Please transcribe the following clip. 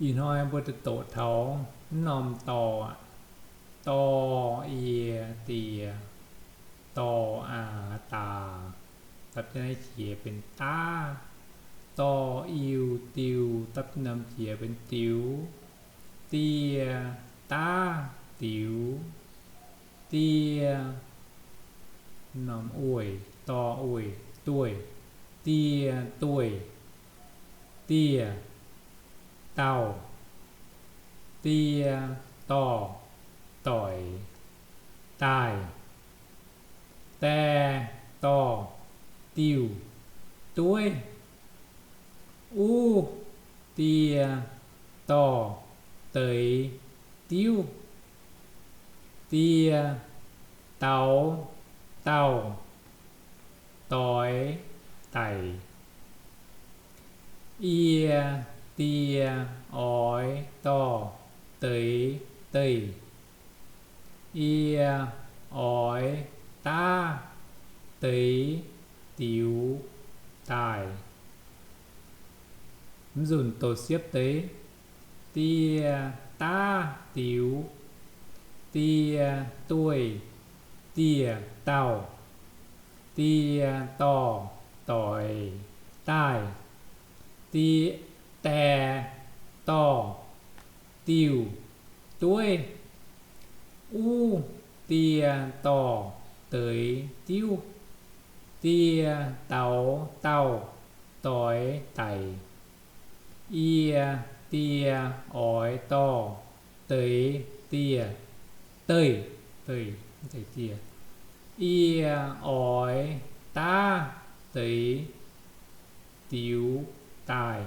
อีน้อยบทโตเถานอมต่อตอเอียเตียตออาตาตับจะได้เขียเป็นตาตออิวติวตับจะนำเขียเป็นติวเตียตาติวเตียนอมอวยตออวยตุยเตียตุยเตียเต้าเตียต่อต่อยตายแต่ต่อติวตุ้ยอู้เตียต่อเตยติวเตียเตาเต้าต่อยไตเอียเตียอ้อยต่อเตยเตยเอียอ้อยตาเตยติวตายdùng tổ xếp tế tia ta tiếu tia tuổi tia tàu tia tò tỏi tai tia tè tò tiều tuổi u tia tò tới tiếu tia tàu tàu tỏi tẩy ia tia ói to tới tia tơi tơi tơi tia ia ói ta tới tiếu tài